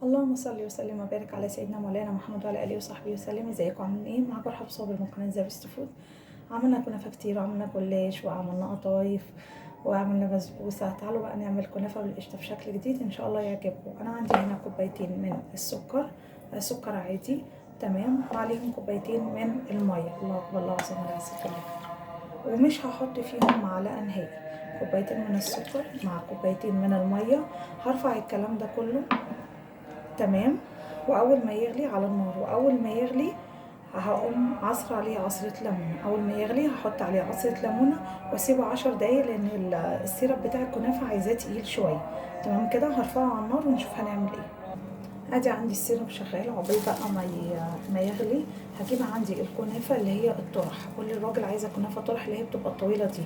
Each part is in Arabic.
اللهم صل وسلم وبارك على سيدنا مولانا محمد وعلى اله وصحبه وسلم. ازيكم عاملين ايه؟ معاكم رحب صابر من قناه ذا بيست فود. عملنا كنافه كتير وعملنا جلاش وعملنا قطايف وعملنا بسبوسه. تعالوا بقى نعمل كنافه بالقشطه بشكل جديد ان شاء الله يعجبكم. انا عندي هنا كوبايتين من السكر، سكر عادي تمام، وعليهم كوبايتين من الميه. الله اكبر، الله اعظم، الله يسر. ومش هحط فيهم معلقه نهائي. كوبايتين من السكر مع كوبايتين من الميه. هرفع الكلام ده كله تمام، واول ما يغلي على النار، واول ما يغلي هقوم عصر عليه عصرة ليمون. اول ما يغلي هحط عليه عصرة ليمونة واسيبه 10 دقايق لان السيرب بتاع الكنافة عايزاه تقيل شوية. تمام كده، هرفعه على النار ونشوف هنعمل ايه. ادي عندي السيرب شغال، عقبال بقى ما يغلي هجيب عندي الكنافه اللي هي الطرح. كل الراجل عايزه كنافه طرح اللي هي بتبقى الطويله دي.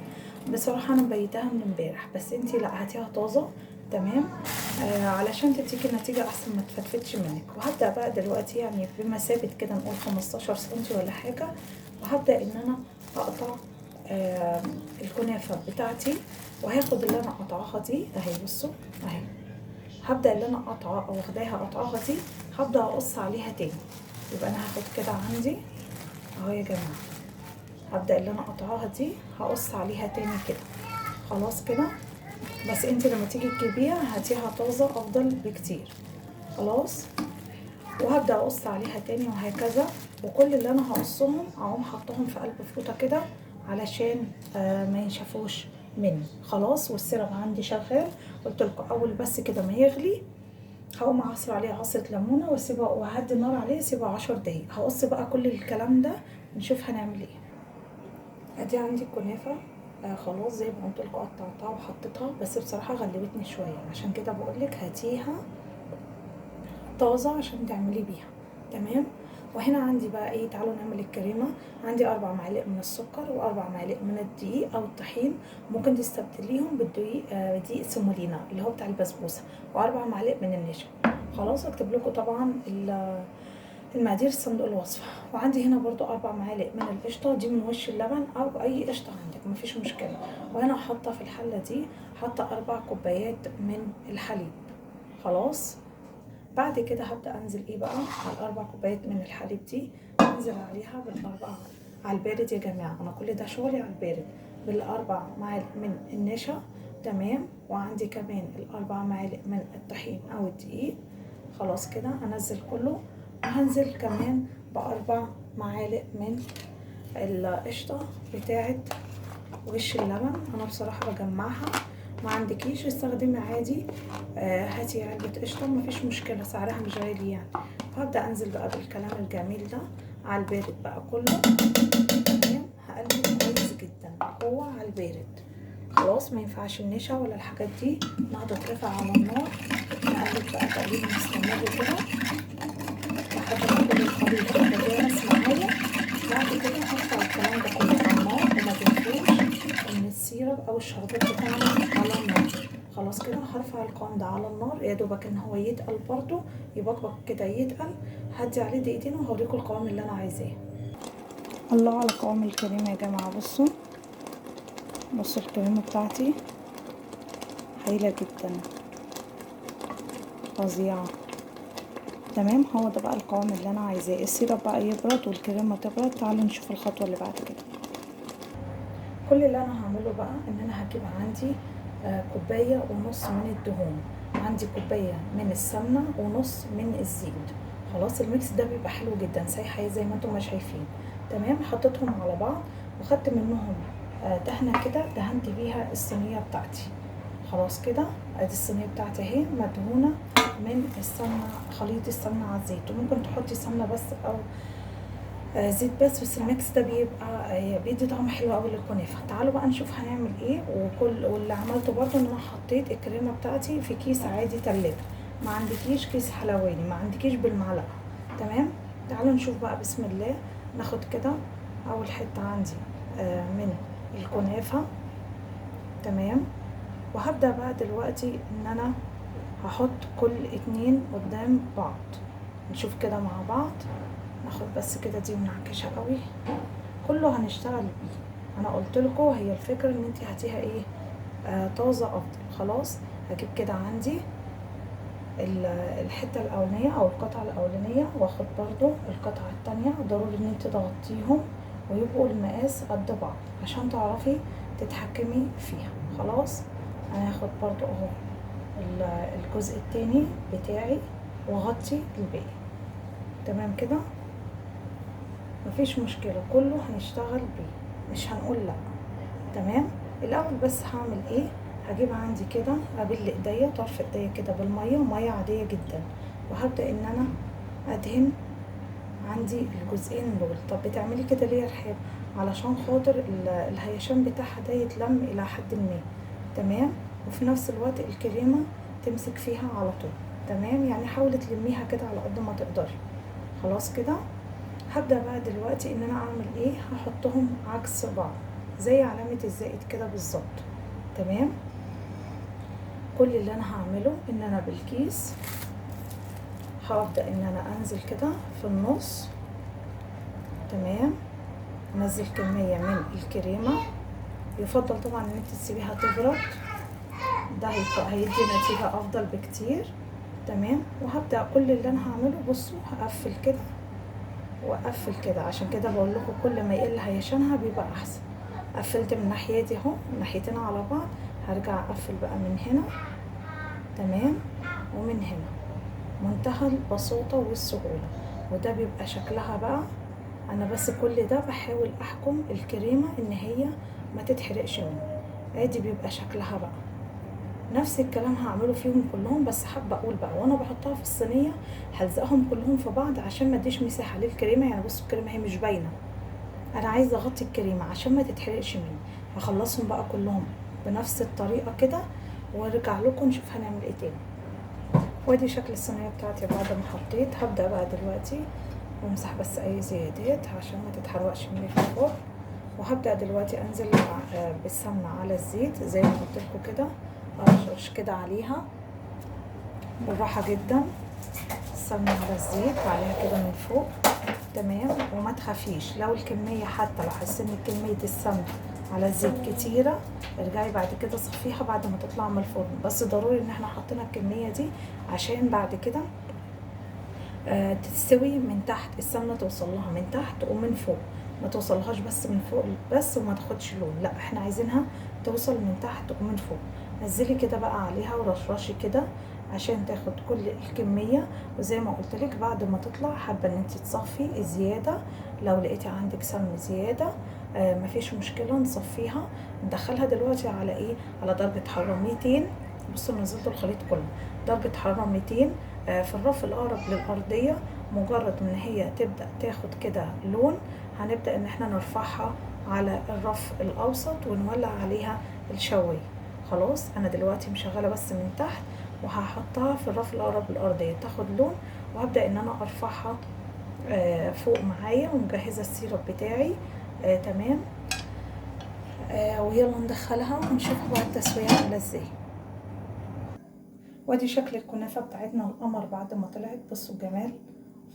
بصراحه انا مبيتها من امبارح، بس انتي لا، هاتيها طازه تمام، علشان تديكي النتيجه احسن، ما تفتفتش منك. وهبدا بقى دلوقتي يعني بمثابه كده نقول 15 سنتي ولا حاجه، وهبدا ان انا اقطع الكنافه بتاعتي. وهاخد اللي انا قطعها دي اهي، بصوا اهي، هبدا اللي انا قطعه او واخداها قطعها دي هبدا اقص عليها تاني. يبقى انا هاخد كده عندي اهو يا جماعه، هبدا اللي انا قطعها دي هقص عليها تاني كده. خلاص كده، بس انت لما تيجي تجيبيها هاتيها طازه افضل بكتير. خلاص، وهبدا اقص عليها تاني وهكذا. وكل اللي انا هقصهم اقوم حطهم في قلب فوطه كده علشان ما ينشفوش مني. خلاص، والسيرب عندي شغال. قلت لكم اول بس كده ما يغلي هقوم اعصر عليه عصرة ليمونة واسيبها وهدي النار عليه، اسيبها 10 دقايق. هقص بقى كل الكلام ده ونشوف هنعمل ايه. ادي عندي الكنافة خلاص زي ما قلت لكم قطعتها وحطيتها، بس بصراحة غلبتني شوية، عشان كده بقولك هاتيها طازة عشان تعملي بيها تمام. وهنا عندي بقى ايه، تعالوا نعمل الكريمة. عندي 4 معالق من السكر و4 معالق من الدقيق او الطحين، ممكن تستبدليهم بالدقيق دقيق سيمولينا اللي هو بتاع البسبوسة، و4 معالق من النشا. خلاص، اكتب لكم طبعا المقادير في صندوق الوصفة. وعندي هنا برضو 4 معالق من القشطة، دي من وش اللبن او اي قشطة عندك مفيش مشكلة. وانا حاطة في الحلة دي حاطة 4 كوبايات من الحليب. خلاص، بعد كده هبدا انزل ايه بقى على الاربع كوبايات من الحليب دي، انزل عليها بالاربع على البارد يا جماعه، انا كل ده شغلي على البارد. بالاربع معالق من النشا تمام، وعندي كمان الاربع معالق من الطحين او الدقيق. خلاص كده، انزل كله. وهنزل كمان باربع معالق من القشطه بتاعه وش اللبن. انا بصراحه بجمعها، ما عندكيش استخدمي عادي هاتي علبة قشطة مفيش مشكلة، سعرها مش غالي يعني. فهبدأ انزل بقى بالكلام الجميل ده على البارد بقى كله تمام. هقلب كويس جدا هو على البارد. خلاص، ما ينفعش النشا ولا الحاجات دي انها تترفع على النار. نقلب بقى تقليب مستمر كده لحد ما كل الخليط يبقى جاهز معايا. بعد كده هرفع الكلام ده كله على النار، وما تنسوش ان السيرب او الشربات بتاعنا على النار. خلاص كده، هرفع القوام ده على النار يا دوبك ان هو يتقل برضو، يبقبق كده يتقل. هدي عليه دقيقتين وهوريكم القوام اللي انا عايزاه. الله على قوام الكريمه يا جماعه، بصوا بصوا الكريمه بتاعتي هايله جدا، فظيعه تمام. هو ده بقى القوام اللي انا عايزاه. السيرب بقى يبرد والكريمه تبرد. تعالوا نشوف الخطوه اللي بعد كده. كل اللي انا هعمله بقى ان انا هجيب عندي كوبايه ونص من الدهون، عندي كوبايه من السمنه ونص من الزيت. خلاص، الميكس ده بيبقى حلو جدا سايحه زي ما انتم ما شايفين تمام. حطيتهم على بعض وخدت منهم دهنه كده، دهنت بيها الصينيه بتاعتي. خلاص كده، ادي الصينيه بتاعتي اهي مدهونه من السمنه، خليط السمنه على الزيت. وممكن تحطي سمنه بس او زيت بس الميكس ده بيبقى بيدي طعم حلو قوي للكنافه. تعالوا بقى نشوف هنعمل ايه. واللي عملته برضو ان انا حطيت الكريمه بتاعتي في كيس عادي تلاجة، ما عندكيش كيس حلواني، ما عندكيش بالمعلقه تمام. تعالوا نشوف بقى بسم الله. ناخد كده اول حته عندي من الكنافه تمام. وهبدا بقى دلوقتي ان انا هحط كل اتنين قدام بعض، نشوف كده مع بعض. ناخد بس كده دي منعكشه قوي، كله هنشتغل بيه. انا قلت لكم هي الفكره ان انت هاتيها ايه طازه افضل. خلاص، هجيب كده عندي الحته الاولانيه او القطعه الاولانيه، واخد برضو القطعه التانية. ضروري ان انت تغطيهم ويبقوا المقاس قد بعض عشان تعرفي تتحكمي فيها. خلاص انا هاخد برضو اهو الجزء التاني بتاعي واغطي الباقي. تمام كده، مفيش مشكله، كله هنشتغل بيه، مش هنقول لا. تمام. الاول بس هعمل ايه، هجيب عندي كده ابل ايديا، طرف ايديا كده بالميه، ميه عاديه جدا، وهبدا ان انا ادهن عندي الجزئين دول. طب بتعملي كده ليه يا رحاب؟ علشان خاطر الهيشان بتاعها ده يتلم الى حد ما. تمام. وفي نفس الوقت الكريمه تمسك فيها على طول. تمام، يعني حاولي تلميها كده على قد ما تقدري. خلاص كده. هبدا بقى دلوقتي ان انا اعمل ايه، هحطهم عكس بعض زي علامه الزائد كده بالظبط. تمام. كل اللي انا هعمله ان انا بالكيس هبدا ان انا انزل كده في النص. تمام. انزل كميه من الكريمه، يفضل طبعا ان انت تسيبيها تبرد، ده هيدي نتيجه افضل بكتير. تمام. وهبدا كل اللي انا هعمله، بصوا هقفل كده واقفل كده، عشان كده بقول لكم كل ما يقل هيشانها بيبقى احسن. قفلت من الناحيه دي اهو، ناحيتين على بعض، هرجع اقفل بقى من هنا. تمام. ومن هنا، منتهى البساطه والسهوله، وده بيبقى شكلها بقى. انا بس كل ده بحاول احكم الكريمه ان هي ما تتحرقش مني. ادي بيبقى شكلها بقى. نفس الكلام هعمله فيهم كلهم، بس حابه اقول بقى وانا بحطها في الصينيه هلزقهم كلهم في بعض عشان ما اديش مساحه للكريمه. يعني بصوا الكريمه هي مش باينه، انا عايزه اغطي الكريمه عشان ما تتحرقش مني. هخلصهم بقى كلهم بنفس الطريقه كده، وارجع لكم نشوف هنعمل ايه تاني. وادي شكل الصينيه بتاعتي بعد ما حطيت. هبدا بقى دلوقتي وامسح بس اي زيادات عشان ما تتحرقش مني في الفرن. وهبدا دلوقتي انزل بالسمنه على الزيت زي ما قلت لكم كده، ارشش كده عليها بالراحه جدا. السمنه على الزيت وعليها كده من فوق. تمام. وما تخافيش لو الكميه، حتى لو حسيت ان كميه السمنه على الزيت كتيره، ارجعي بعد كده صفيها بعد ما تطلع من الفرن. بس ضروري ان احنا حطينا الكميه دي عشان بعد كده تستوي من تحت، السمنه توصل لها من تحت ومن فوق، ما توصلهاش بس من فوق بس وما تاخدش لون، لا احنا عايزينها توصل من تحت ومن فوق. نزلي كده بقى عليها ورشرشي كده عشان تاخد كل الكميه. وزي ما قلت لك بعد ما تطلع حابه ان انت تصفي الزياده، لو لقيتي عندك سمن زياده مفيش مشكله نصفيها. ندخلها دلوقتي على ايه، على درجه حراره 200. بصوا نزلت الخليط كله درجه حراره 200 في الرف الاقرب للارضيه. مجرد ان هي تبدا تاخد كده لون، هنبدا ان احنا نرفعها على الرف الاوسط ونولع عليها الشوايه. خلاص انا دلوقتي مشغله بس من تحت، وهحطها في الرف الاقرب للارضيه تاخد لون، وهبدا ان انا ارفعها فوق معايا، ومجهزه السيرب بتاعي. تمام. ويلا ندخلها ونشوف بقى التسويه عامله ازاي. وادي شكل الكنافه بتاعتنا القمر بعد ما طلعت. بصوا الجمال،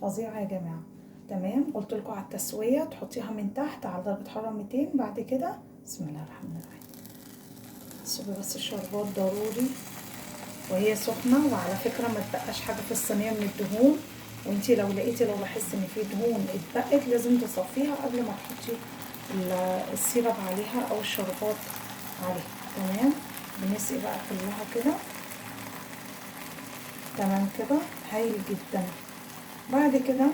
فظيعه يا جماعه. تمام. قلت لكم على التسويه تحطيها من تحت على درجه حراره 200. بعد كده بسم الله الرحمن الرحيم صبي بس الشربات ضروري وهي سخنه. وعلى فكره ما تبقاش حاجه في الصينيه من الدهون، وانتي لو لاحظتي ان في دهون اتبقت لازم تصفيها قبل ما تحطي السيرب عليها او الشربات عليها. تمام. بنسقي بقى كلها كده. تمام كده، هايل جدا. بعد كده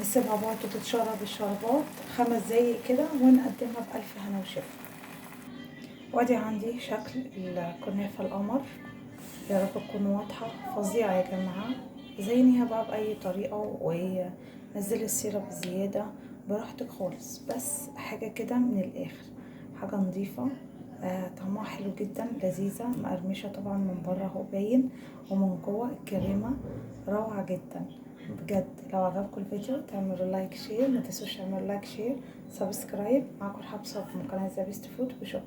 نسيبها برضه تتشرب الشربات 5 دقايق كده ونقدمها بألف هنا وشفا. وادي عندي شكل الكنافة القمر، يا رب تكون واضحة. فظيعة يا جماعة. زينيها بقى بأي طريقة، ونزلي السيرب زيادة براحتك خالص، بس حاجة كده من الآخر، حاجة نظيفة. طعمها حلو جدا، لذيذة مقرمشة طبعا من بره اهو باين، ومن جوه الكريمة روعة جدا بجد. لو عجبكم الفيديو تعملوا لايك شير، ما تنسوش تعملوا لايك شير سبسكرايب. معاكم حبصة من قناة ذا بيست فود، وشكرا.